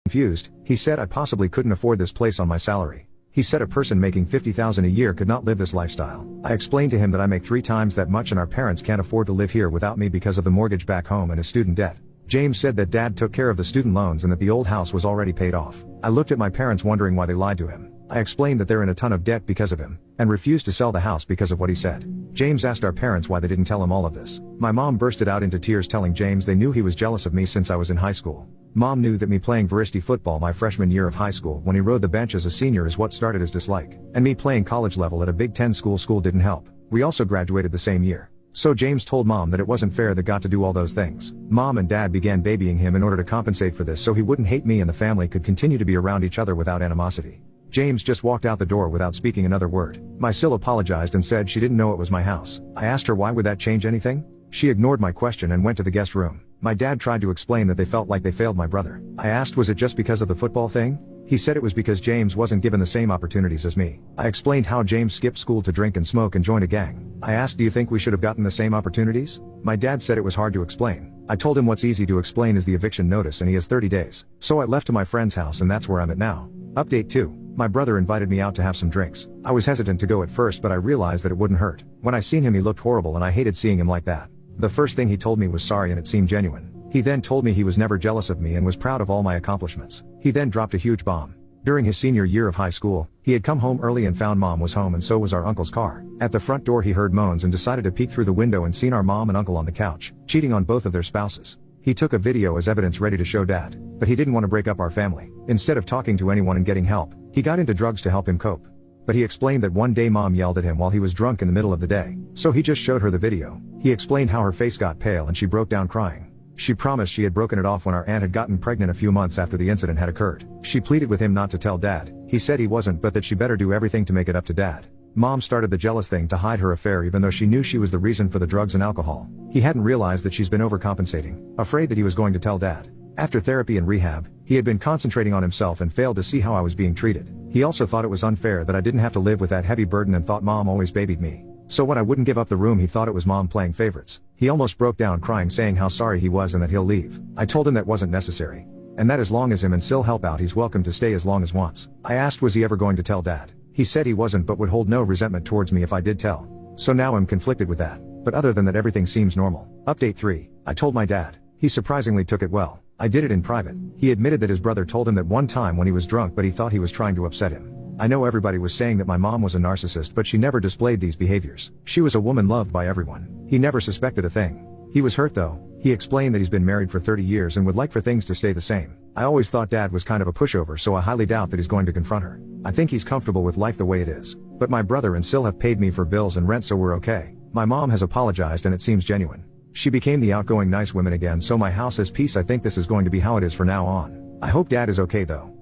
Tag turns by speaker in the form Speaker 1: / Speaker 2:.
Speaker 1: Confused, he said I possibly couldn't afford this place on my salary. He said a person making $50,000 a year could not live this lifestyle. I explained to him that I make 3 times that much and our parents can't afford to live here without me because of the mortgage back home and his student debt. James said that dad took care of the student loans and that the old house was already paid off. I looked at my parents wondering why they lied to him. I explained that they're in a ton of debt because of him, and refused to sell the house because of what he said. James asked our parents why they didn't tell him all of this. My mom bursted out into tears telling James they knew he was jealous of me since I was in high school. Mom knew that me playing varsity football my freshman year of high school when he rode the bench as a senior is what started his dislike, and me playing college level at a Big Ten school didn't help. We also graduated the same year. So James told mom that it wasn't fair that got to do all those things. Mom and dad began babying him in order to compensate for this so he wouldn't hate me and the family could continue to be around each other without animosity. James just walked out the door without speaking another word. My sil apologized and said she didn't know it was my house. I asked her why would that change anything? She ignored my question and went to the guest room. My dad tried to explain that they felt like they failed my brother. I asked was it just because of the football thing? He said it was because James wasn't given the same opportunities as me. I explained how James skipped school to drink and smoke and join a gang. I asked do you think we should have gotten the same opportunities? My dad said it was hard to explain. I told him what's easy to explain is the eviction notice and he has 30 days. So I left to my friend's house and that's where I'm at now. Update 2. My brother invited me out to have some drinks. I was hesitant to go at first but I realized that it wouldn't hurt. When I seen him he looked horrible and I hated seeing him like that. The first thing he told me was sorry and it seemed genuine. He then told me he was never jealous of me and was proud of all my accomplishments. He then dropped a huge bomb. During his senior year of high school, he had come home early and found mom was home and so was our uncle's car. At the front door he heard moans and decided to peek through the window and seen our mom and uncle on the couch, cheating on both of their spouses. He took a video as evidence ready to show dad, but he didn't want to break up our family. Instead of talking to anyone and getting help, he got into drugs to help him cope. But he explained that one day mom yelled at him while he was drunk in the middle of the day, so he just showed her the video. He explained how her face got pale and she broke down crying. She promised she had broken it off when our aunt had gotten pregnant a few months after the incident had occurred. She pleaded with him not to tell dad. He said he wasn't but that she better do everything to make it up to dad. Mom started the jealous thing to hide her affair even though she knew she was the reason for the drugs and alcohol. He hadn't realized that she's been overcompensating, afraid that he was going to tell dad. After therapy and rehab, he had been concentrating on himself and failed to see how I was being treated. He also thought it was unfair that I didn't have to live with that heavy burden and thought mom always babied me. So when I wouldn't give up the room he thought it was mom playing favorites. He almost broke down crying saying how sorry he was and that he'll leave. I told him that wasn't necessary. And that as long as him and Sil help out he's welcome to stay as long as wants. I asked was he ever going to tell dad. He said he wasn't but would hold no resentment towards me if I did tell. So now I'm conflicted with that. But other than that everything seems normal. Update 3. I told my dad. He surprisingly took it well. I did it in private. He admitted that his brother told him that one time when he was drunk but he thought he was trying to upset him. I know everybody was saying that my mom was a narcissist but she never displayed these behaviors. She was a woman loved by everyone. He never suspected a thing. He was hurt though. He explained that he's been married for 30 years and would like for things to stay the same. I always thought dad was kind of a pushover so I highly doubt that he's going to confront her. I think he's comfortable with life the way it is. But my brother and Sil have paid me for bills and rent so we're okay. My mom has apologized and it seems genuine. She became the outgoing nice woman again so my house has peace. I think this is going to be how it is for now on. I hope dad is okay though.